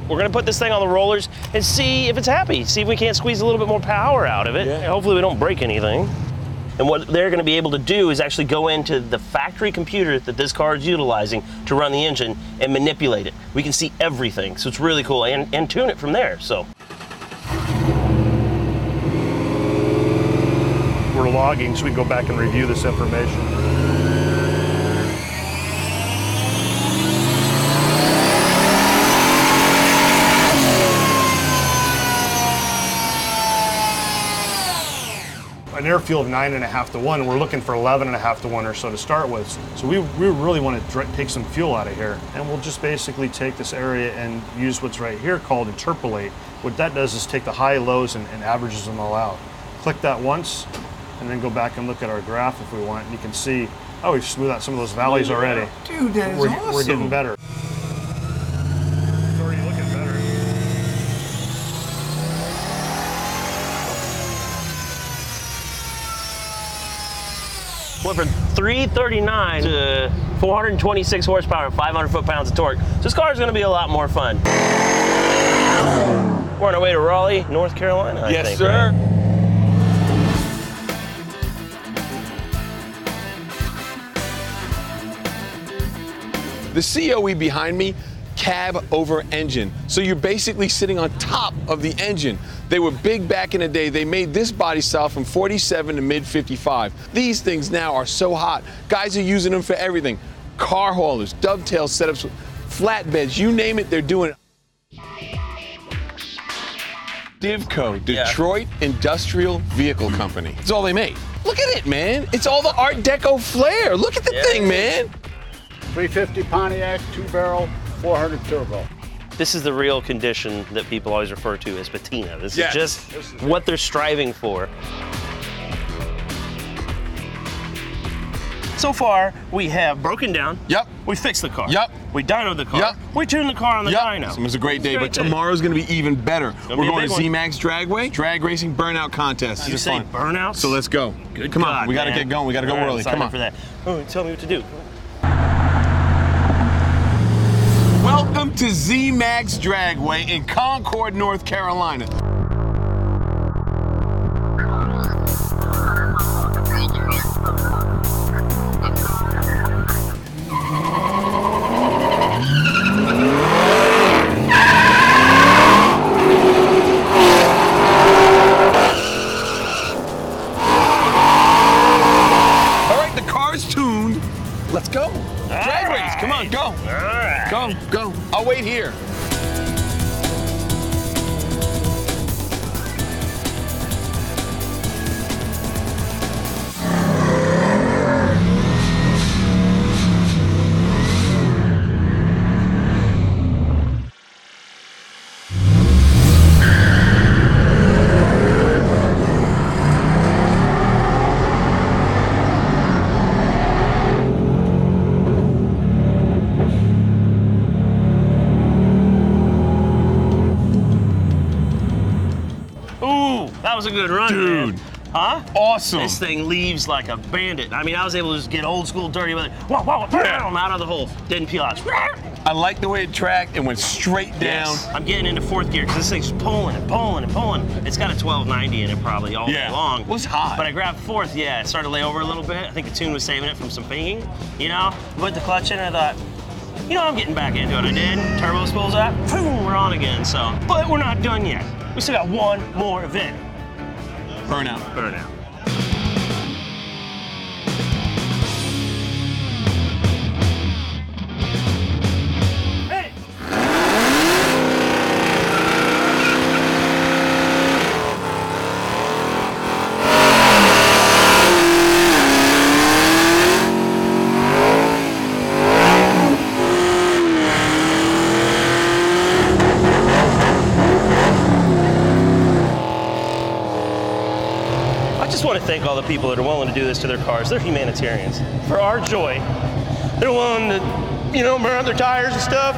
we're gonna put this thing on the rollers and see if it's happy. See if we can't squeeze a little bit more power out of it. Yeah. Hopefully we don't break anything. And what they're gonna be able to do is actually go into the factory computer that this car is utilizing to run the engine and manipulate it. We can see everything, so it's really cool, and tune it from there, so. We're logging so we can go back and review this information. An airfield of 9.5 to 1, we're looking for 11.5 to 1 or so to start with. So we really want to take some fuel out of here. And we'll just basically take this area and use what's right here called interpolate. What that does is take the high, lows, and averages them all out. Click that once, and then go back and look at our graph if we want. And you can see, oh, we've smoothed out some of those valleys already. Dude, that is awesome. We're getting better. It's already looking better. Went from 339 to 426 horsepower and 500 foot-pounds of torque. So this car is going to be a lot more fun. We're on our way to Raleigh, North Carolina, I think. Yes, sir. Right? The COE behind me, cab over engine. So you're basically sitting on top of the engine. They were big back in the day. They made this body style from 47 to mid 55. These things now are so hot. Guys are using them for everything. Car haulers, dovetail setups, flatbeds, you name it, they're doing it. Divco, Detroit Industrial Vehicle Company. That's all they make. Look at it, man. It's all the Art Deco flair. Look at the thing, man. 350 Pontiac, 2-barrel, 400 turbo. This is the real condition that people always refer to as patina. This is just what they're striving for. So far, we have broken down. Yep. We fixed the car. Yep. We dynoed the car. Yep. We tuned the car on the dyno. It was a great day, but tomorrow's going to be even better. We're going to zMAX Dragway, drag racing burnout contest. You say burnout? So let's go. Good Come God, on, we got to get going. We got to go early. Come on. For that. Oh, tell me what to do. Welcome to zMAX Dragway in Concord, North Carolina. All right, the car's tuned. Let's go. Drag race, come on, go. All right. Go, go. I'll wait here. That was a good run, dude. Man. Huh? Awesome. This thing leaves like a bandit. I mean, I was able to just get old school dirty with it. Whoa, whoa, I'm out of the hole. Didn't peel out. I like the way it tracked and went straight down. Yes. I'm getting into fourth gear because this thing's pulling and pulling and pulling. It's got a 1290 in it probably all day long. It was hot. But I grabbed fourth, it started to lay over a little bit. I think the tune was saving it from some pinging, you know? Put the clutch in and I thought, you know, I'm getting back into it. I did. Turbo spools up, boom, we're on again. So, but we're not done yet. We still got one more event. Burnout. Burnout. I just want to thank all the people that are willing to do this to their cars. They're humanitarians. For our joy, they're willing to, you know, burn out their tires and stuff.